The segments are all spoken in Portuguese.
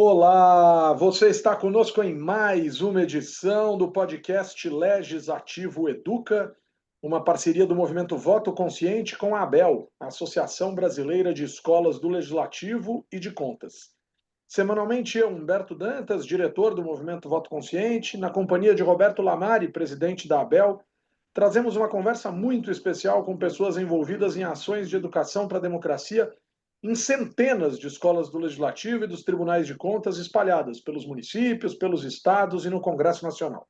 Olá, você está conosco em mais uma edição do podcast Legislativo Educa, uma parceria do Movimento Voto Consciente com a ABEL, a Associação Brasileira de Escolas do Legislativo e de Contas. Semanalmente eu, Humberto Dantas, diretor do Movimento Voto Consciente, na companhia de Roberto Lamari, presidente da ABEL, trazemos uma conversa muito especial com pessoas envolvidas em ações de educação para a democracia em centenas de escolas do Legislativo e dos tribunais de contas espalhadas pelos municípios, pelos estados e no Congresso Nacional.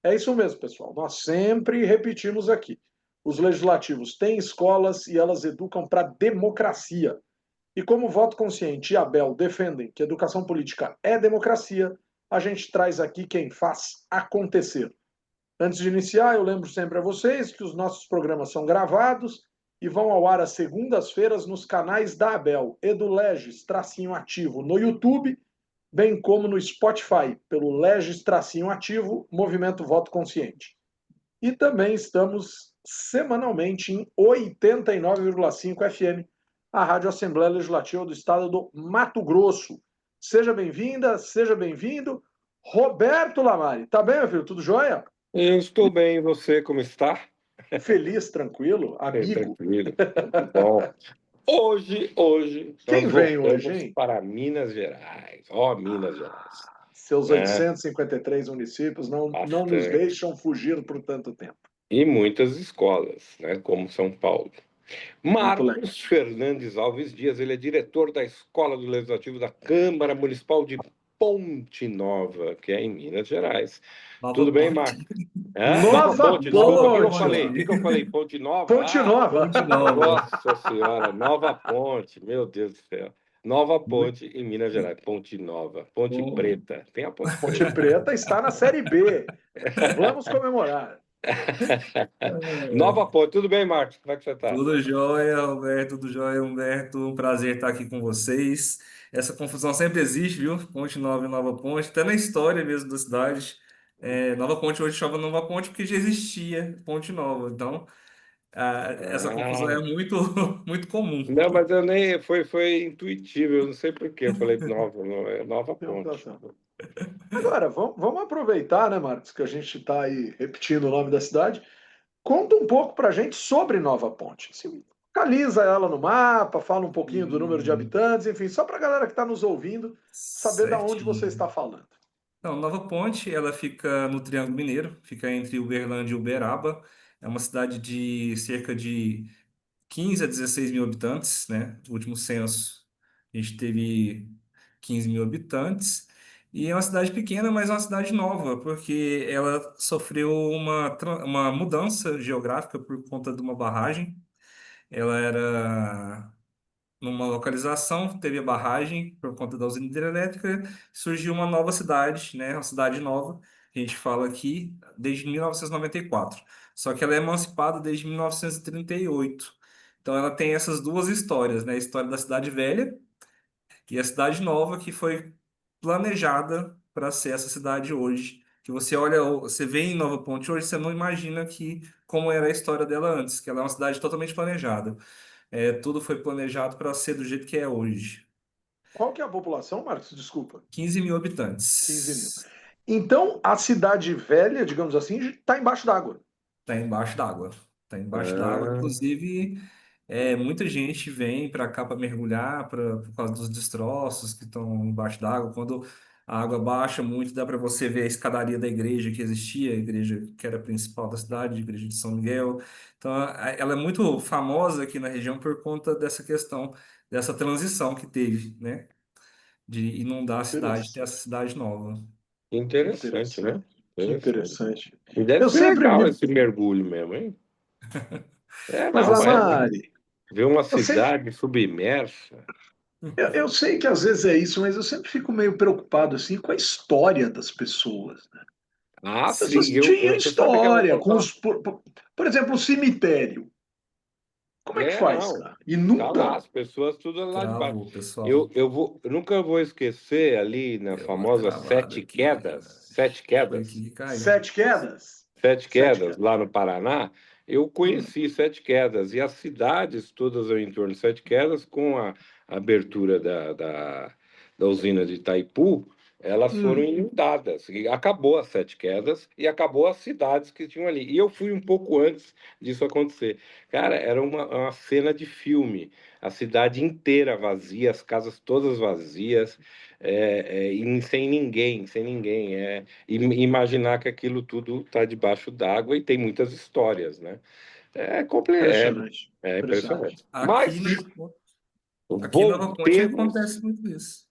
É isso mesmo, pessoal. Nós sempre repetimos aqui. Os legislativos têm escolas e elas educam para a democracia. E como o Voto Consciente e a ABEL defendem que educação política é democracia, a gente traz aqui quem faz acontecer. Antes de iniciar, eu lembro sempre a vocês que os nossos programas são gravados e vão ao ar às segundas-feiras nos canais da ABEL e do Legis-Ativo no YouTube, bem como no Spotify, pelo Legis-Ativo Movimento Voto Consciente. E também estamos semanalmente em 89,5 FM, a Rádio Assembleia Legislativa do Estado do Mato Grosso. Seja bem-vinda, seja bem-vindo. Roberto Lamari, tá bem, meu filho? Tudo jóia? Eu estou bem, e você como está? Feliz, tranquilo, amigo. Tranquilo, muito bom. Hoje Quem nós vem hoje, voltamos hein? para Minas Gerais. Minas Gerais, Seus né? 853 municípios não nos Bastante. deixam fugir por tanto tempo. E muitas escolas, né? Como São Paulo. Muito legal. Marcos Fernandes Alves Dias, ele é diretor da Escola do Legislativo da Câmara Municipal de Ponte Nova, que é em Minas Gerais. Nova Tudo bem, Ponte. Marcos? Nova Desculpa, o que eu Ponte! falei? O que eu falei? Ponte Nova? Ponte Nova. Ponte Nova. Nossa Senhora, Nova Ponte, meu Deus do céu. Nova Ponte em Minas Gerais, Ponte Nova, Ponte Bom. Preta. Tem a Ponte Ponte Preta. Preta está na Série B. Vamos comemorar. Nova Ponte, tudo bem, Marcos? Como é que você está? Tudo jóia, Roberto, tudo jóia, Humberto. Um prazer estar aqui com vocês. Essa confusão sempre existe, viu? Ponte Nova e Nova Ponte, até na história mesmo da cidade. Nova Ponte hoje chama Nova Ponte porque já existia Ponte Nova. Então, essa confusão é Ah, muito, muito comum. não, mas eu nem. Foi intuitivo, eu não sei por que. Eu falei Nova, não, é Nova Ponte. Agora, vamos aproveitar, né, Marcos, que a gente está aí repetindo o nome da cidade. Conta um pouco para a gente sobre Nova Ponte. Assim, localiza ela no mapa, fala um pouquinho do número de habitantes, enfim, só para a galera que está nos ouvindo saber de onde você Certinho. está falando. Então, Nova Ponte, ela fica no Triângulo Mineiro, fica entre Uberlândia e Uberaba. É uma cidade de cerca de 15 a 16 mil habitantes, né? No último censo, a gente teve 15 mil habitantes. E é uma cidade pequena, mas é uma cidade nova, porque ela sofreu uma mudança geográfica por conta de uma barragem. Ela era numa localização, teve a barragem por conta da usina hidrelétrica, surgiu uma nova cidade, né? Uma cidade nova, que a gente fala aqui, desde 1994. Só que ela é emancipada desde 1938. Então ela tem essas duas histórias, né? A história da cidade velha e a cidade nova, que foi planejada para ser essa cidade hoje. Que você olha, você vê em Nova Ponte hoje, você não imagina que como era a história dela antes, que ela é uma cidade totalmente planejada. Tudo foi planejado para ser do jeito que é hoje. Qual que é a população, Marcos? Desculpa. 15 mil 15 mil. habitantes. Então, a cidade velha, digamos assim, está embaixo d'água. Está embaixo d'água. Está embaixo d'água. Ah, Inclusive, muita gente vem para cá para mergulhar por causa dos destroços que estão embaixo d'água. Quando a água baixa muito, dá para você ver a escadaria da igreja que existia, a igreja que era a principal da cidade, a igreja de São Miguel. Então, ela é muito famosa aqui na região por conta dessa questão, dessa transição que teve, né? De inundar a cidade, ter essa cidade nova. interessante, né? Que Interessante. interessante. E deve Eu ser sempre legal me. esse mergulho mesmo, hein? Mas, Não, é. Lamari, Ver uma eu sempre. cidade submersa. Eu sei que às vezes é isso, mas eu sempre fico meio preocupado assim com a história das pessoas, né? Ah, As pessoas sim, tinham você sabe que eu vou história com contar. os. Por exemplo, o cemitério. Como é que faz, Não, cara? tá lá, Inunda? as pessoas tudo lá de baixo. Cravo, pessoal. Eu nunca vou esquecer ali na Deu uma famosa cravada Sete aqui. Quedas, Sete Foi Quedas, aqui que caiu. Sete quedas? Sete Sete Quedas, quedas. lá no Paraná. Eu Hum. conheci Sete Quedas e as cidades todas ao entorno de Sete Quedas com a abertura da usina de Itaipu, elas foram Hum, inundadas. E acabou as Sete Quedas e acabou as cidades que tinham ali. E eu fui um pouco antes disso acontecer. Cara, era uma cena de filme. A cidade inteira vazia, as casas todas vazias, e sem ninguém, sem ninguém. Imaginar que aquilo tudo está debaixo d'água e tem muitas histórias, né? impressionante. É Impressionante. impressionante. Aqui Mas na, aqui em Nova Ponte voltemos, acontece muito isso.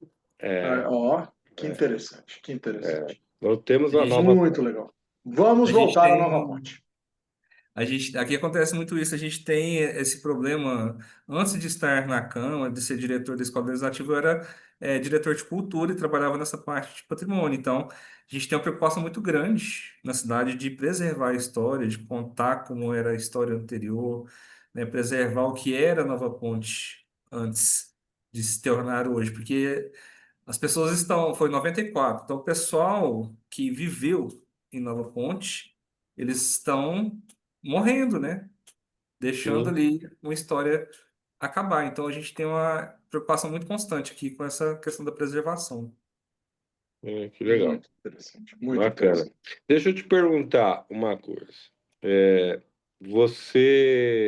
Ah, é, ó, que é, interessante, que interessante. voltemos A à gente, nova. Muito legal. Vamos a gente voltar à Nova tem. Ponte. Aqui acontece muito isso, a gente tem esse problema. Antes de estar na Câmara, de ser diretor da Escola Legislativa, eu era diretor de cultura e trabalhava nessa parte de patrimônio. Então, a gente tem uma preocupação muito grande na cidade de preservar a história, de contar como era a história anterior, né, preservar o que era Nova Ponte antes de se tornar hoje, porque as pessoas estão, foi em 94, então o pessoal que viveu em Nova Ponte, eles estão morrendo, né? Deixando Sim, ali uma história acabar. Então a gente tem uma preocupação muito constante aqui com essa questão da preservação. que legal. Muito interessante, muito Bacana. interessante. Deixa eu te perguntar uma coisa. É, você.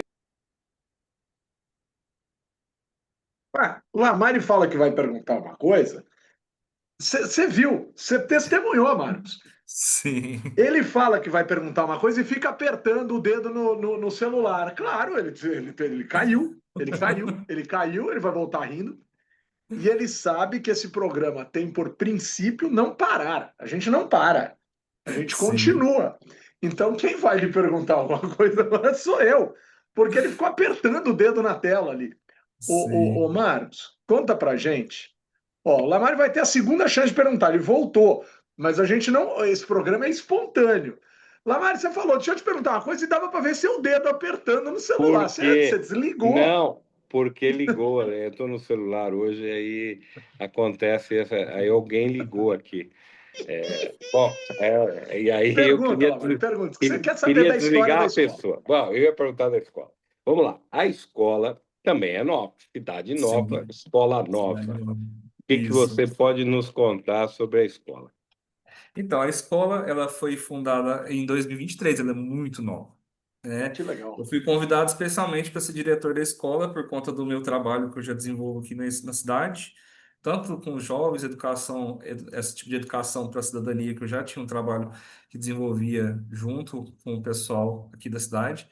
Ah, o Lamari fala que vai perguntar uma coisa. Você viu, você testemunhou, Marcos. Sim, Ele fala que vai perguntar uma coisa e fica apertando o dedo no celular. Claro, ele caiu, ele vai voltar rindo. E ele sabe que esse programa tem por princípio não parar. A gente não para, a gente sim, continua. Então, quem vai lhe perguntar alguma coisa agora sou eu, porque ele ficou apertando o dedo na tela ali. Ô sim. Marcos, conta pra gente. Ó, o Lamar vai ter a segunda chance de perguntar, ele voltou, mas a gente não. Esse programa é espontâneo. Lamar, você falou, deixa eu te perguntar uma coisa e dava para ver seu dedo apertando no celular. Você Porque. desligou. Não, porque ligou, né? Eu estou no celular hoje, aí acontece essa. Aí alguém ligou aqui. Bom, e aí eu Pergunta, Lamar, pergunta. Você quer saber queria da história desligar da a escola? pessoa. Bom, eu ia perguntar da escola. Vamos lá. A escola também é nova, cidade nova, Sim. escola Cidade nova. O Nova. que que Isso. você pode nos contar sobre a escola? Então, a escola, ela foi fundada em 2023, ela é muito nova, né? Que legal. Eu fui convidado especialmente para ser diretor da escola por conta do meu trabalho que eu já desenvolvo aqui na cidade, tanto com jovens, educação, esse tipo de educação para a cidadania, que eu já tinha um trabalho que desenvolvia junto com o pessoal aqui da cidade.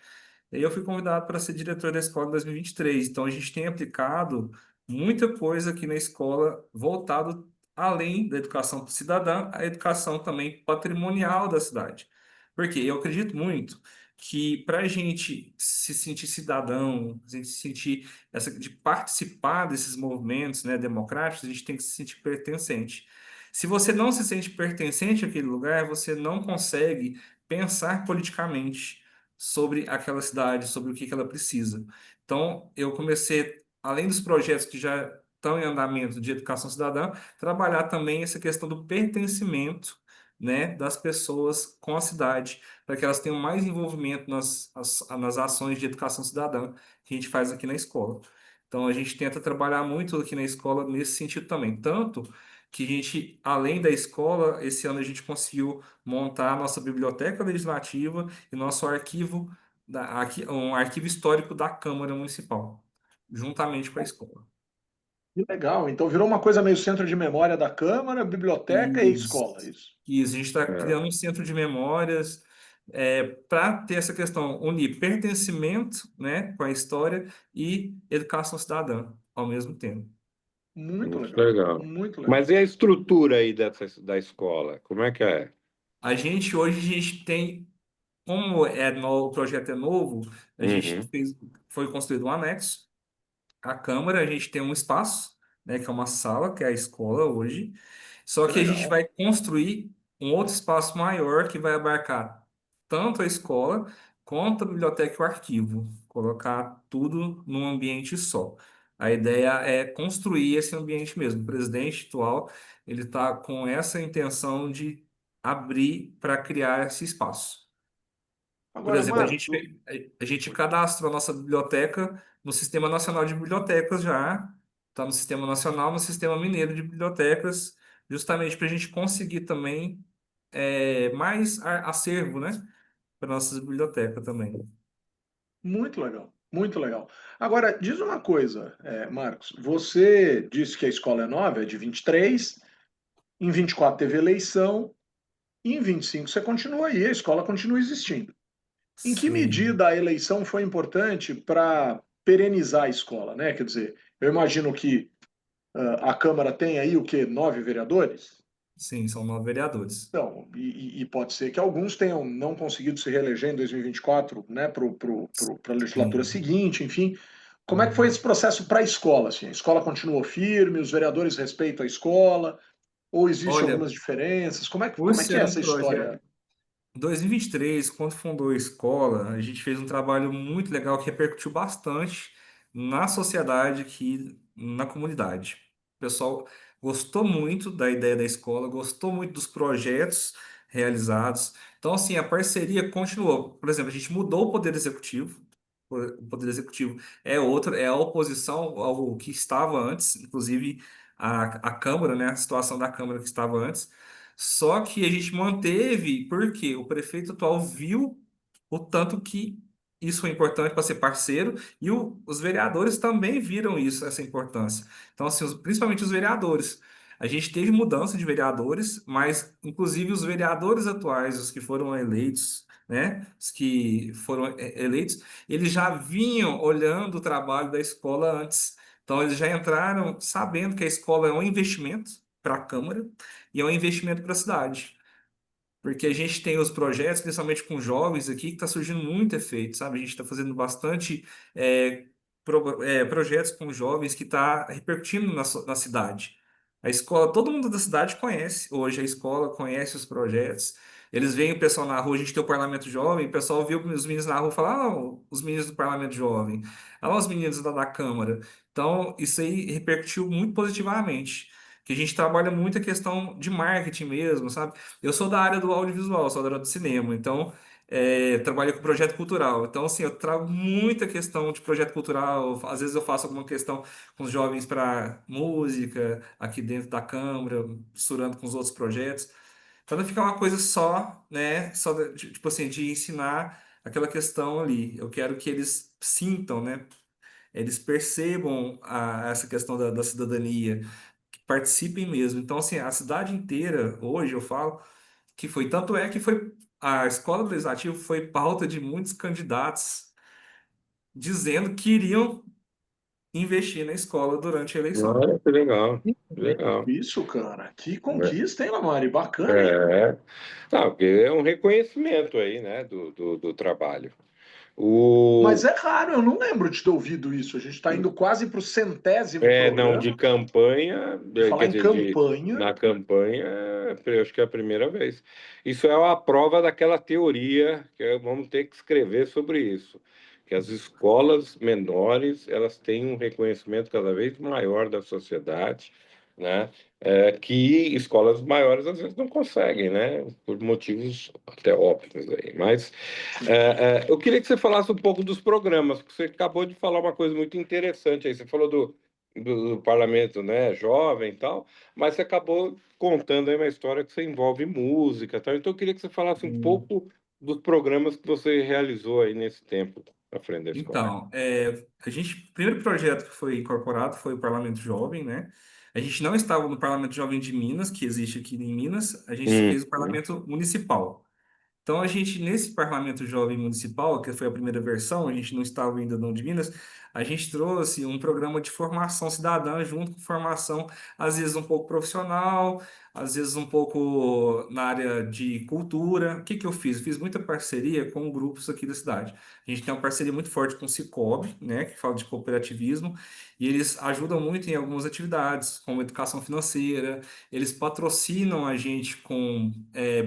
E aí eu fui convidado para ser diretor da escola em 2023. Então, a gente tem aplicado muita coisa aqui na escola voltado além da educação cidadã, a educação também patrimonial da cidade. Porque eu acredito muito que para a gente se sentir cidadão, a gente se sentir de participar desses movimentos, né, democráticos, a gente tem que se sentir pertencente. Se você não se sente pertencente àquele lugar, você não consegue pensar politicamente sobre aquela cidade, sobre o que que ela precisa. Então, eu comecei, além dos projetos que já estão em andamento de educação cidadã, trabalhar também essa questão do pertencimento, né, das pessoas com a cidade, para que elas tenham mais envolvimento nas ações de educação cidadã que a gente faz aqui na escola. Então, a gente tenta trabalhar muito aqui na escola nesse sentido também. Tanto que a gente, além da escola, esse ano a gente conseguiu montar a nossa biblioteca legislativa e nosso arquivo, um arquivo histórico da Câmara Municipal, juntamente com a escola. Que legal. Então virou uma coisa meio centro de memória da Câmara, biblioteca e Isso, escola, isso. isso. A gente está É, criando um centro de memórias para ter essa questão, unir pertencimento, né, com a história e educação cidadã ao mesmo tempo. Muito muito legal. legal. Muito Mas legal. e a estrutura aí da escola? Como é que é? Hoje, a gente tem, como o projeto é novo, a gente Uhum, foi construído um anexo. A Câmara, a gente tem um espaço, né, que é uma sala, que é a escola hoje. Só Que que a gente legal. vai construir um outro espaço maior que vai abarcar tanto a escola quanto a biblioteca e o arquivo, colocar tudo num ambiente só. A ideia é construir esse ambiente mesmo. O presidente atual, ele está com essa intenção de abrir para criar esse espaço. Por Agora, exemplo, Marcos, a gente cadastra a nossa biblioteca no Sistema Nacional de Bibliotecas já. está no Sistema Nacional, no Sistema Mineiro de Bibliotecas, justamente para a gente conseguir também mais acervo, né, para nossas bibliotecas também. Muito legal, muito legal. Agora, diz uma coisa, Marcos. Você disse que a escola é nova, é de 23, em 24 teve eleição, e em 25 você continua aí, a escola continua existindo. Em que Sim, medida a eleição foi importante para perenizar a escola, né? Quer dizer, eu imagino que a Câmara tem aí o quê? 9 vereadores? sim, são 9 vereadores. Então, e pode ser que alguns tenham não conseguido se reeleger em 2024, né, para a legislatura Sim. seguinte, enfim. Como é que foi esse Uhum. processo para a escola? Assim? A escola continuou firme, os vereadores respeitam a escola, ou existem Olha, algumas diferenças? por Como é que é ser um essa projeto. história? Em 2023, quando fundou a escola, a gente fez um trabalho muito legal que repercutiu bastante na sociedade aqui, na comunidade. O pessoal gostou muito da ideia da escola, gostou muito dos projetos realizados. Então, assim, a parceria continuou. Por exemplo, a gente mudou o poder executivo. O poder executivo é outro, é a oposição ao que estava antes, inclusive a Câmara, né? A situação da Câmara que estava antes. Só que a gente manteve, porque o prefeito atual viu o tanto que isso foi importante para ser parceiro e os vereadores também viram isso, essa importância. Então, assim, principalmente os vereadores. A gente teve mudança de vereadores, mas inclusive os vereadores atuais, os que foram eleitos, né, os que foram eleitos, eles já vinham olhando o trabalho da escola antes. Então, eles já entraram sabendo que a escola é um investimento para a Câmara e é um investimento para a cidade. Porque a gente tem os projetos, principalmente com jovens aqui, que está surgindo muito efeito, sabe? A gente está fazendo bastante projetos com jovens que está repercutindo na cidade. A escola, todo mundo da cidade conhece hoje a escola, conhece os projetos. Eles veem o pessoal na rua, a gente tem o Parlamento Jovem, o pessoal viu os meninos na rua e fala, ah, os meninos do Parlamento Jovem, ah, os meninos da Câmara. Então, isso aí repercutiu muito positivamente. Que a gente trabalha muito a questão de marketing mesmo, sabe? Eu sou da área do audiovisual, sou da área do cinema, então trabalho com projeto cultural. Então, assim, eu trago muita questão de projeto cultural. Às vezes eu faço alguma questão com os jovens para música, aqui dentro da Câmara, misturando com os outros projetos. Para não ficar uma coisa só, né? Só, tipo assim, de ensinar aquela questão ali. Eu quero que eles sintam, né? Eles percebam essa questão da cidadania, que participem mesmo. Então, assim, a cidade inteira, hoje eu falo, que foi, tanto é que foi, a escola do legislativo foi pauta de muitos candidatos dizendo que iriam investir na escola durante a eleição. Olha, que legal, Que que legal legal. isso, cara. Que conquista, hein, Lamari? Bacana, hein? É, não, porque é um reconhecimento aí, né, do trabalho. O, Mas é raro, eu não lembro de ter ouvido isso. A gente está indo quase para o centésimo não, de programa campanha, de falar quer em dizer, campanha. na campanha, eu acho que é a primeira vez. Isso é a prova daquela teoria vamos ter que escrever sobre isso, que as escolas menores, elas têm um reconhecimento cada vez maior da sociedade, né? Que escolas maiores às vezes não conseguem, né? Por motivos até óbvios aí. Mas eu queria que você falasse um pouco dos programas, porque você acabou de falar uma coisa muito interessante aí. Você falou do parlamento, né, jovem e tal, mas você acabou contando aí uma história que você envolve música e tal. Então eu queria que você falasse um Hum. pouco dos programas que você realizou aí nesse tempo à frente da escola. Então, o primeiro projeto que foi incorporado foi o Parlamento Jovem, né? A gente não estava no Parlamento Jovem de Minas, que existe aqui em Minas, a gente fez o Uhum. Parlamento Municipal. Então, a gente, nesse Parlamento Jovem Municipal, que foi a primeira versão, a gente não estava ainda não de Minas, a gente trouxe um programa de formação cidadã junto com formação, às vezes um pouco profissional, às vezes um pouco na área de cultura. O que que eu fiz? Eu fiz muita parceria com grupos aqui da cidade. A gente tem uma parceria muito forte com o Cicobi, né, que fala de cooperativismo, e eles ajudam muito em algumas atividades, como educação financeira, eles patrocinam a gente com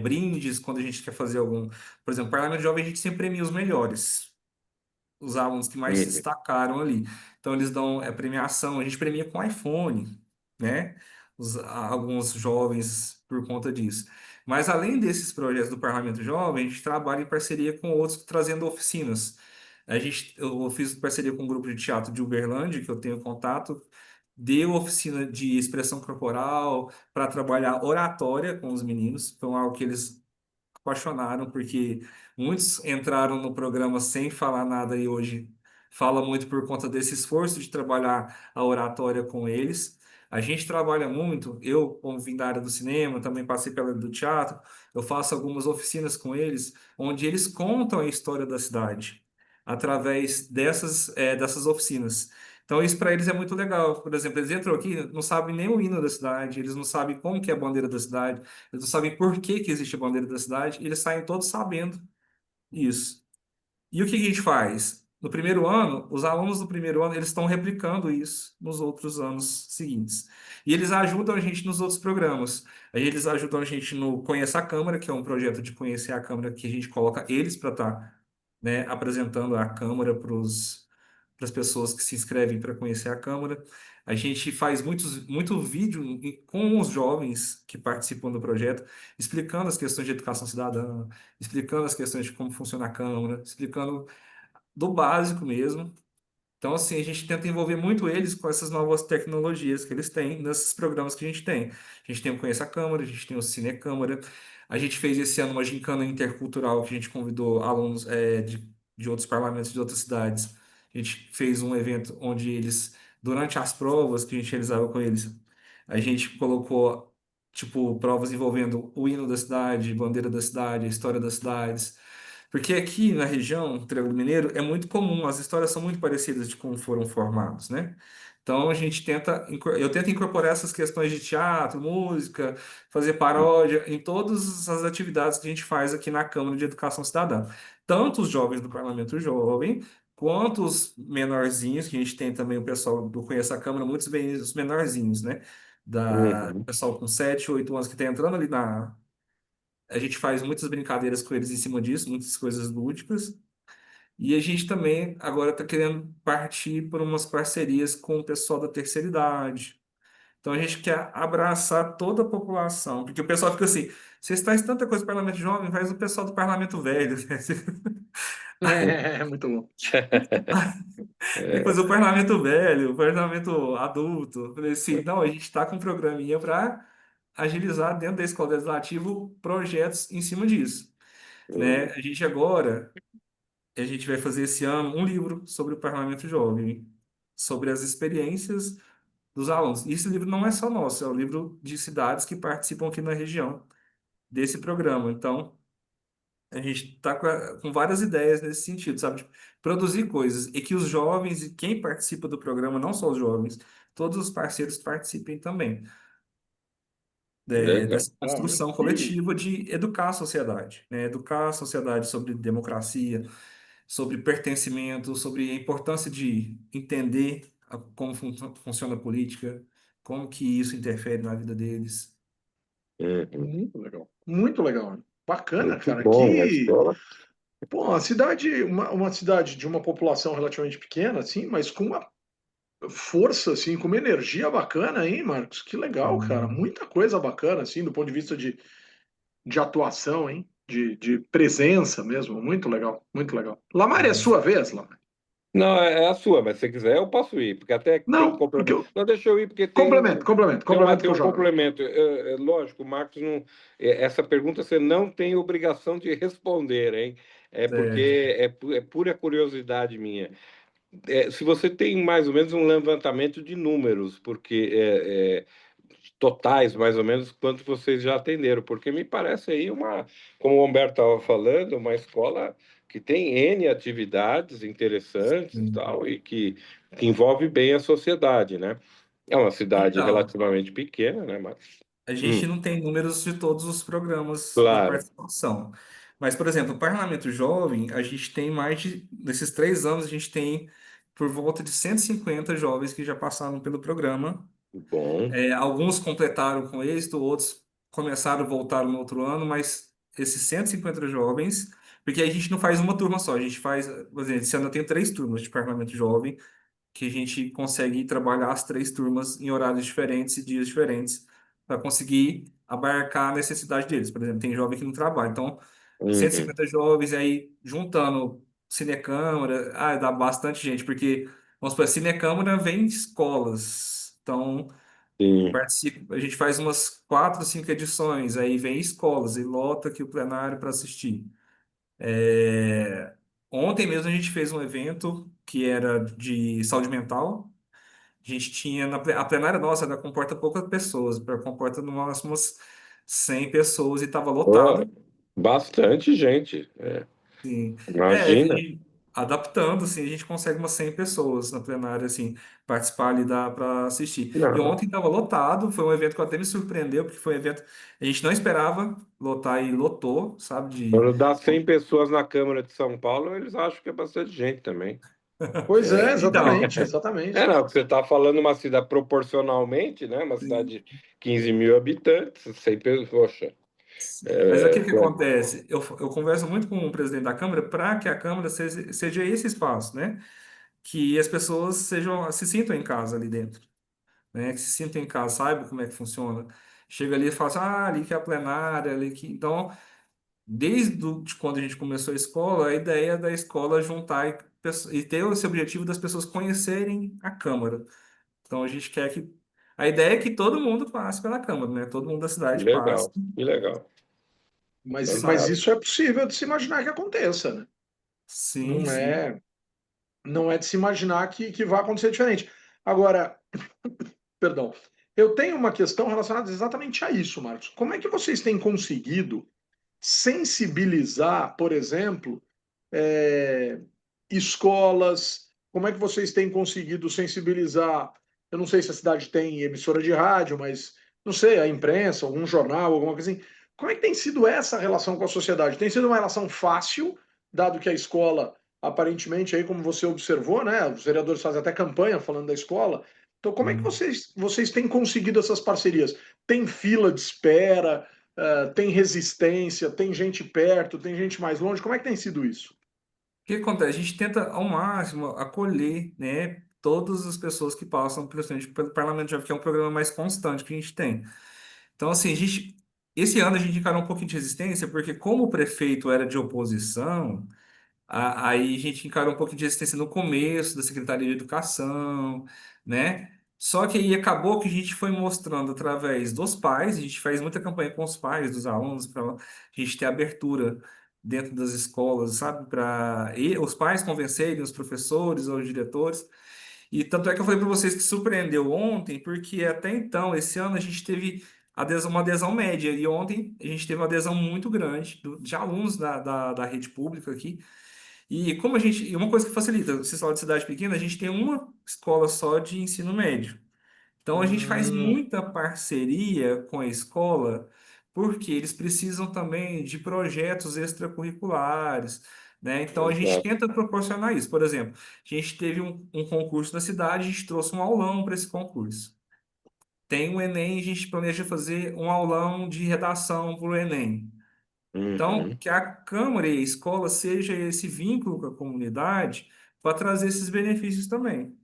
brindes quando a gente quer fazer algum. Por exemplo, Parlamento Jovem a gente sempre premia os melhores, os alunos que mais se Uhum. destacaram ali. Então eles dão premiação, a gente premia com iPhone, né? Alguns jovens por conta disso. Mas além desses projetos do Parlamento Jovem, a gente trabalha em parceria com outros trazendo oficinas. Eu fiz parceria com um grupo de teatro de Uberlândia, que eu tenho contato, deu oficina de expressão corporal para trabalhar oratória com os meninos. Foi algo que eles apaixonaram, porque muitos entraram no programa sem falar nada e hoje fala muito por conta desse esforço de trabalhar a oratória com eles. A gente trabalha muito, eu, como vim da área do cinema, também passei pela área do teatro, eu faço algumas oficinas com eles, onde eles contam a história da cidade, através dessas oficinas. Então, isso para eles é muito legal. Por exemplo, eles entram aqui, não sabem nem o hino da cidade, eles não sabem como que é a bandeira da cidade, eles não sabem por que que existe a bandeira da cidade, e eles saem todos sabendo isso. E o que que a gente faz? No primeiro ano, os alunos do primeiro ano, eles estão replicando isso nos outros anos seguintes. E eles ajudam a gente nos outros programas. Aí eles ajudam a gente no Conheça a Câmara, que é um projeto de conhecer a Câmara, que a gente coloca eles para estar, né, apresentando a Câmara para as pessoas que se inscrevem para conhecer a Câmara. A gente faz muito vídeo com os jovens que participam do projeto, explicando as questões de educação cidadã, explicando as questões de como funciona a Câmara, explicando do básico mesmo. Então, assim, a gente tenta envolver muito eles com essas novas tecnologias que eles têm nesses programas que a gente tem. A gente tem o Conheça a Câmara, a gente tem o Cine Câmara. A gente fez esse ano uma gincana intercultural que a gente convidou alunos de outros parlamentos de outras cidades. A gente fez um evento onde eles, durante as provas que a gente realizava com eles, a gente colocou, tipo, provas envolvendo o hino da cidade, bandeira da cidade, a história das cidades. Porque aqui na região, Triângulo Mineiro, é muito comum, as histórias são muito parecidas de como foram formados, né? Então a gente tenta, eu tento incorporar essas questões de teatro, música, fazer paródia em todas as atividades que a gente faz aqui na Câmara de Educação Cidadã. Tanto os jovens do Parlamento Jovem, quanto os menorzinhos, que a gente tem também o pessoal do Conheça a Câmara, muitos bem os menorzinhos, né? O Uhum. pessoal com 7, 8 anos que está entrando ali na, a gente faz muitas brincadeiras com eles em cima disso, muitas coisas lúdicas. E a gente também agora está querendo partir por umas parcerias com o pessoal da terceira idade. Então a gente quer abraçar toda a população, porque o pessoal fica assim: vocês trazem tanta coisa para o parlamento jovem, faz o pessoal do parlamento velho. É, muito bom. Tem que É, fazer o parlamento velho, o parlamento adulto. Eu falei assim: não, a gente está com um programinha para agilizar dentro da escola legislativa projetos em cima disso, né? uhum. A gente vai fazer esse ano um livro sobre o Parlamento Jovem, sobre as experiências dos alunos. E esse livro não é só nosso, é o livro de cidades que participam aqui na região desse programa. Então, a gente está com várias ideias nesse sentido, sabe? De produzir coisas e que os jovens e quem participa do programa, não só os jovens, todos os parceiros participem também, Legal. dessa Olha, construção que coletiva de educar a sociedade, né? Educar a sociedade sobre democracia, sobre pertencimento, sobre a importância de entender como funciona a política, como que isso interfere na vida deles. Uhum. muito legal. Muito legal. Bacana, Muito cara. bom, a Que, escola. pô, uma cidade de uma população relativamente pequena, assim, mas com uma força, assim, com uma energia bacana, hein, Marcos? Que legal, cara. Hum, Muita coisa bacana, assim, do ponto de vista de atuação, hein? De presença mesmo. Muito legal, muito legal. Lamar, é é. sua vez, Lamar? Não, é a sua, mas se você quiser eu posso ir, porque até tem um Não, porque complemento. eu. Não, deixa eu ir, porque Complemento, complemento, complemento tem que eu um jogo. complemento. Lógico, o Marcos não. Essa pergunta você não tem obrigação de responder, hein? É porque Certo. é pura curiosidade minha. Se você tem mais ou menos um levantamento de números, porque totais, mais ou menos, quanto vocês já atenderam, porque me parece aí como o Humberto estava falando, uma escola que tem N atividades interessantes e Sim. tal, e que envolve bem a sociedade, né? É uma cidade Então, relativamente pequena, né? Mas, a hum, gente não tem números de todos os programas de claro. participação. Mas, por exemplo, o Parlamento Jovem, a gente tem nesses 3 anos, a gente tem por volta de 150 jovens que já passaram pelo programa. Bom. Alguns completaram com êxito, outros começaram, voltaram no outro ano, mas esses 150 jovens, porque a gente não faz uma turma só, a gente faz, por exemplo, esse ano eu tenho 3 turmas de Parlamento Jovem, que a gente consegue trabalhar as 3 turmas em horários diferentes e dias diferentes, para conseguir abarcar a necessidade deles. Por exemplo, tem jovem que não trabalha, então Uhum. 150 jovens aí juntando Cinecâmara, dá bastante gente, porque, vamos supor, a Cinecâmara vem de escolas. Então, Sim. a gente faz umas 4, 5 edições, aí vem escolas e lota aqui o plenário para assistir. É, Ontem mesmo a gente fez um evento que era de saúde mental. A gente tinha, a plenária nossa, ela comporta poucas pessoas, comporta no máximo umas 100 pessoas e estava Pô, lotado. bastante gente. Sim. Imagina. E adaptando, assim, a gente consegue umas 100 pessoas na plenária, assim, participar ali, dá para assistir. E Não. ontem estava lotado, foi um evento que até me surpreendeu, porque foi um evento a gente não esperava lotar e lotou, sabe? Quando dá 100 pessoas na Câmara de São Paulo, eles acham que é bastante gente também. Pois é, Então, exatamente, exatamente. Não, você está falando uma cidade proporcionalmente, né? Uma cidade de 15 mil habitantes, 100 pessoas, poxa. mas aqui o que Foi. acontece? Eu converso muito com o presidente da Câmara para que a Câmara seja esse espaço, né? Que as pessoas se sintam em casa ali dentro, né? Que se sintam em casa, saibam como é que funciona. Chega ali e fala assim, ali que é a plenária, ali que... Então, de quando a gente começou a escola, a ideia da escola é juntar e ter esse objetivo das pessoas conhecerem a Câmara. Então, a gente quer que... A ideia é que todo mundo passe pela Câmara, né? Todo mundo da Que cidade passe. legal, que legal. Mas Sabe? isso é possível de se imaginar que aconteça, né? Sim, Não sim. é, não é de se imaginar que vai acontecer diferente. Agora, perdão, eu tenho uma questão relacionada exatamente a isso, Marcos. Como é que vocês têm conseguido sensibilizar, por exemplo, é, escolas? Como é que vocês têm conseguido sensibilizar? Eu não sei se a cidade tem emissora de rádio, mas não sei, a imprensa, algum jornal, alguma coisa assim. Como é que tem sido essa relação com a sociedade? Tem sido uma relação fácil, dado que a escola, aparentemente, aí, como você observou, né? Os vereadores fazem até campanha falando da escola. Então, como é que Hum. vocês têm conseguido essas parcerias? Tem fila de espera? Tem resistência? Tem gente perto? Tem gente mais longe? Como é que tem sido isso? O que acontece? A gente tenta ao máximo acolher, né, todas as pessoas que passam principalmente pelo Parlamento Jovem, que é um programa mais constante que a gente tem. Então, assim, esse ano a gente encarou um pouquinho de resistência, porque como o prefeito era de oposição, aí a gente encarou um pouquinho de resistência no começo da Secretaria de Educação, né? Só que aí acabou que a gente foi mostrando através dos pais, a gente faz muita campanha com os pais dos alunos, para a gente ter abertura dentro das escolas, sabe? Para os pais convencerem os professores ou os diretores. E tanto é que eu falei para vocês que surpreendeu ontem, porque até então, esse ano, a gente teve uma adesão média, e ontem a gente teve uma adesão muito grande de alunos da rede pública aqui. E uma coisa que facilita, você fala de cidade pequena, a gente tem uma escola só de ensino médio. Então a gente faz Hum, muita parceria com a escola, porque eles precisam também de projetos extracurriculares, né? Então a gente Exato. tenta proporcionar isso. Por exemplo, a gente teve um concurso na cidade, a gente trouxe um aulão para esse concurso. Tem o Enem, a gente planeja fazer um aulão de redação para o Enem. Então, Uhum. que a Câmara e a escola seja esse vínculo com a comunidade para trazer esses benefícios também.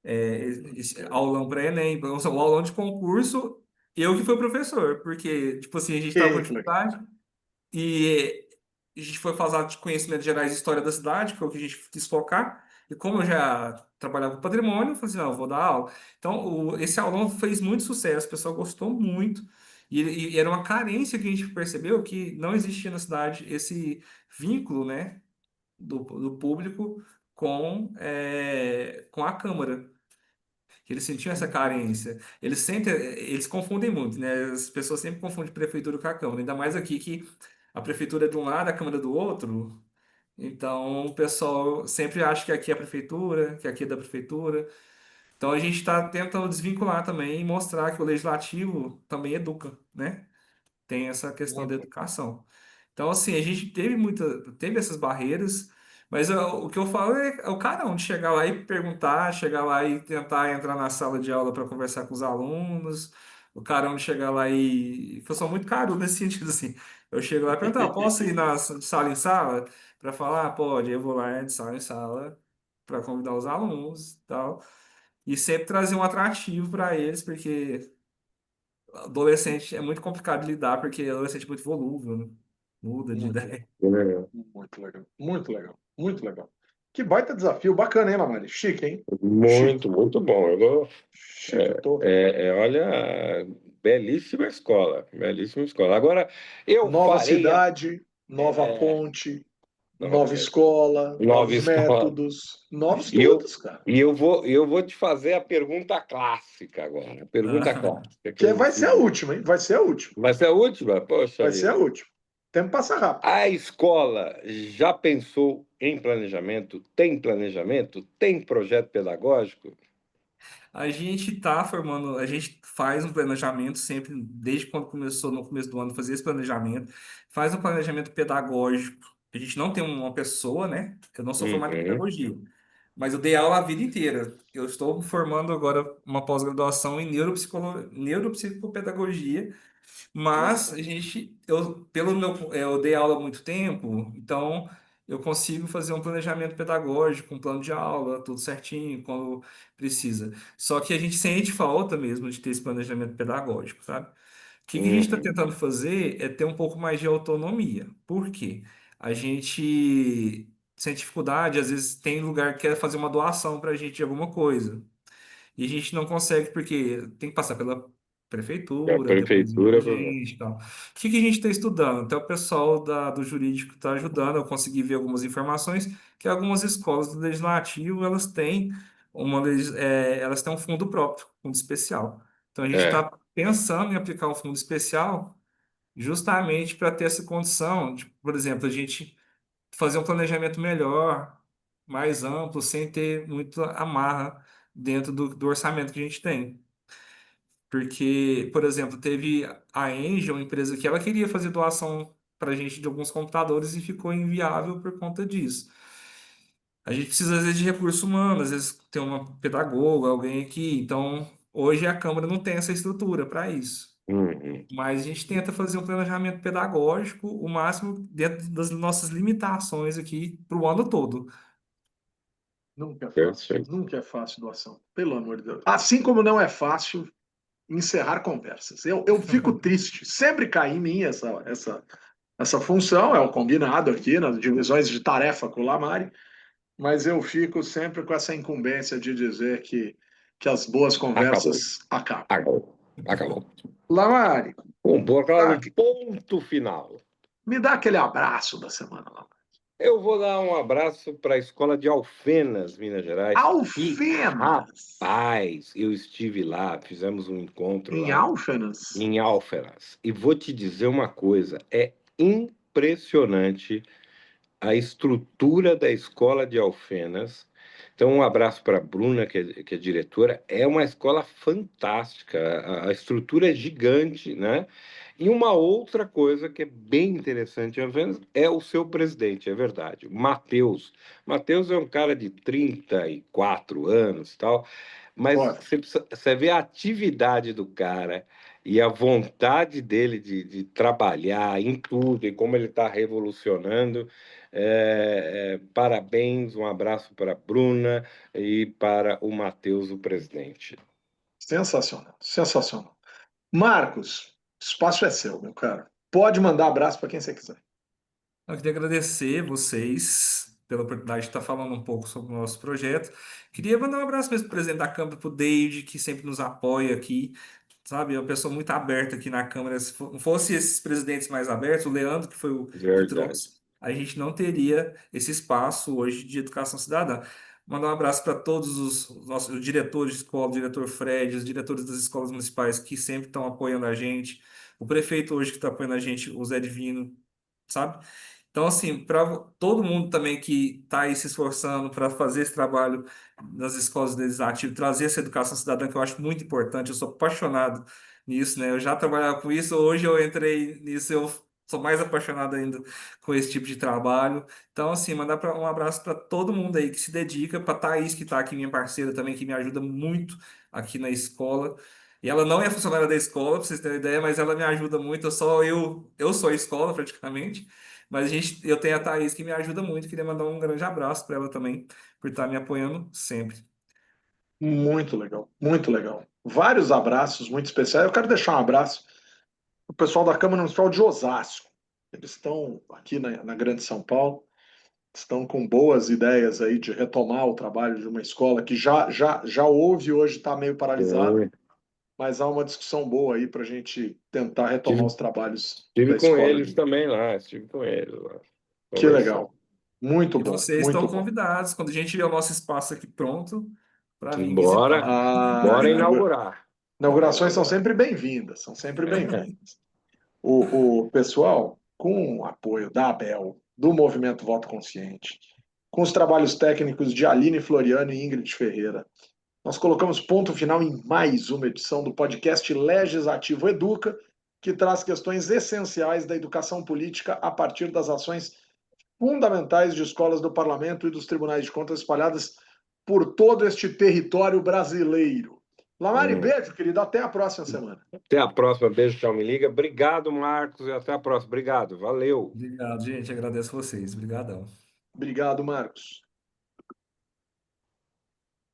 Esse aulão para Enem, então, o aulão de concurso, eu que fui professor, porque, tipo assim, a gente estava com que legal. dificuldade e a gente foi fazer de conhecimentos gerais de história da cidade, que é o que a gente quis focar, e como eu já trabalhava com patrimônio, eu falei assim, não, eu vou dar aula. Então, esse aulão fez muito sucesso, o pessoal gostou muito, e era uma carência que a gente percebeu que não existia na cidade esse vínculo, né, do público com a Câmara que eles sentiam essa carência. Eles confundem muito, né? As pessoas sempre confundem prefeitura com a Câmara, ainda mais aqui que a prefeitura é de um lado, a Câmara é do outro. Então, o pessoal sempre acha que aqui é a prefeitura, que aqui é da prefeitura. Então, a gente está tentando desvincular também e mostrar que o legislativo também educa, né? Tem essa questão da Muito, educação. Então, assim, a gente teve essas barreiras, mas o que eu falo é o carão de chegar lá e perguntar, chegar lá e tentar entrar na sala de aula para conversar com os alunos, o carão de chegar lá que eu sou muito caro nesse sentido, assim. Eu chego lá e pergunto, posso ir de sala em sala para falar? "Ah, pode, eu vou lá de sala em sala para convidar os alunos e tal. E sempre trazer um atrativo para eles, porque adolescente é muito complicado de lidar, porque adolescente é muito volúvel, né? Muda de muito, ideia. É. muito legal. Muito legal. Muito legal. Que baita desafio, bacana, hein, Lamari? Chique, hein? Chique, Muito, muito bom. chique. Eu tô... Olha, belíssima escola, belíssima escola. Agora, eu Nova farei a cidade, nova é, ponte, nova, nova escola, nova novos escola. métodos, novos E eu, tudos, cara. eu vou te fazer a pergunta clássica agora. A pergunta Ah, clássica que Que eu vai ser a fiz. última, hein? Vai ser a última. Vai ser a última? Poxa Vai ser a vida. última. O tempo passa rápido. A escola já pensou em planejamento? Tem planejamento? Tem projeto pedagógico? a gente está formando, a gente faz um planejamento sempre, desde quando começou, no começo do ano, fazer esse planejamento, faz um planejamento pedagógico. A gente não tem uma pessoa, né? Eu não sou formado em Uhum. pedagogia, mas eu dei aula a vida inteira. Eu estou formando agora uma pós-graduação em neuropsicopedagogia, mas a gente, eu dei aula há muito tempo, então eu consigo fazer um planejamento pedagógico, um plano de aula, tudo certinho, quando precisa. Só que a gente sente falta mesmo de ter esse planejamento pedagógico, sabe? O que a gente está Uhum. tentando fazer é ter um pouco mais de autonomia. Por quê? A gente sente dificuldade, às vezes tem lugar que quer fazer uma doação para a gente de alguma coisa. E a gente não consegue porque tem que passar pela A prefeitura, depois ir pra prefeitura. gente e tal. O que a gente está estudando? Até o pessoal do jurídico está ajudando. Eu consegui ver algumas informações que algumas escolas do legislativo elas têm elas têm um fundo próprio, fundo especial. Então a gente É. está pensando em aplicar um fundo especial justamente para ter essa condição de, por exemplo, a gente fazer um planejamento melhor, mais amplo, sem ter muita amarra dentro do orçamento que a gente tem. Porque, por exemplo, teve a Engie, uma empresa que ela queria fazer doação para a gente de alguns computadores e ficou inviável por conta disso. A gente precisa, às vezes, de recurso humano, às vezes tem uma pedagoga, alguém aqui. Então, hoje a Câmara não tem essa estrutura para isso. Uhum. Mas a gente tenta fazer um planejamento pedagógico o máximo dentro das nossas limitações aqui para o ano todo. Nunca é fácil. Perfeito. Nunca é fácil doação. Pelo amor de Deus. Assim como não é fácil encerrar conversas. Eu fico triste. Sempre cai em mim essa função, é o combinado aqui nas divisões de tarefa com o Lamari, mas eu fico sempre com essa incumbência de dizer que as boas Acabou. conversas acabam. Acabou. Acabou. Lamari, Vou colocar tá, um ponto final. me dá aquele abraço da semana, Lamari. Eu vou dar um abraço para a escola de Alfenas, Minas Gerais. E, Alfenas, rapaz, eu estive lá, fizemos um encontro em lá Alfenas. em Alfenas. E vou te dizer uma coisa, é impressionante a estrutura da escola de Alfenas. Então, um abraço para a Bruna, que é diretora. É uma escola fantástica, a estrutura é gigante, né? E uma outra coisa que é bem interessante em Alfenas é o seu presidente, é verdade, o Matheus. Matheus é um cara de 34 anos, tal, mas Olha, você vê a atividade do cara e a vontade dele de trabalhar em tudo e como ele está revolucionando. Parabéns, um abraço para a Bruna e para o Matheus, o presidente. sensacional, sensacional. Marcos, o espaço é seu, meu cara. Pode mandar abraço para quem você quiser. Eu queria agradecer vocês pela oportunidade de estar falando um pouco sobre o nosso projeto. Queria mandar um abraço mesmo para o presidente da Câmara, para o David, que sempre nos apoia aqui, sabe? É uma pessoa muito aberta aqui na Câmara. Se não fosse esses presidentes mais abertos, o Leandro, que foi o que Verdade. trouxe, a gente não teria esse espaço hoje de educação cidadã. Mandar um abraço para todos os nossos diretores de escola, o diretor Fred, os diretores das escolas municipais que sempre estão apoiando a gente. O prefeito hoje que está apoiando a gente, o Zé Divino, sabe? Então, assim, para todo mundo também que está aí se esforçando para fazer esse trabalho nas escolas legislativas, trazer essa educação cidadã, que eu acho muito importante, eu sou apaixonado nisso, né? Eu já trabalhava com isso, hoje eu entrei nisso, eu sou mais apaixonado ainda com esse tipo de trabalho. Então, assim, mandar um abraço para todo mundo aí que se dedica, para a Thaís, que está aqui, minha parceira também, que me ajuda muito aqui na escola. E ela não é funcionária da escola, para vocês terem ideia, mas ela me ajuda muito. Eu sou a escola praticamente. Mas eu tenho a Thaís que me ajuda muito. Queria mandar um grande abraço para ela também, por estar me apoiando sempre. Muito legal, muito legal. Vários abraços muito especiais. Eu quero deixar um abraço para o pessoal da Câmara Municipal de Osasco. Eles estão aqui na Grande São Paulo. estão com boas ideias aí de retomar o trabalho de uma escola que já houve e hoje está meio paralisada, Sim. mas há uma discussão boa aí para a gente tentar retomar Estive, os trabalhos estive da com escola. eles também lá, estive com eles lá, Que conversando. legal. Muito E bom, vocês muito estão bom. convidados, quando a gente tiver o nosso espaço aqui pronto, para vir Bora, visitar. bora inaugurar. Bora Inaugurações são inaugurar. sempre bem-vindas, são sempre bem-vindas. O pessoal, com o apoio da ABEL, do Movimento Voto Consciente, com os trabalhos técnicos de Aline Floriano e Ingrid Ferreira, nós colocamos ponto final em mais uma edição do podcast Legislativo Educa, que traz questões essenciais da educação política a partir das ações fundamentais de escolas do parlamento e dos tribunais de contas espalhadas por todo este território brasileiro. Lamari, Hum. beijo, querido. Até a próxima semana. Até a próxima. Beijo, tchau, me liga. Obrigado, Marcos, e até a próxima. Obrigado, valeu. Obrigado, gente. Agradeço vocês. Obrigadão. Obrigado, Marcos.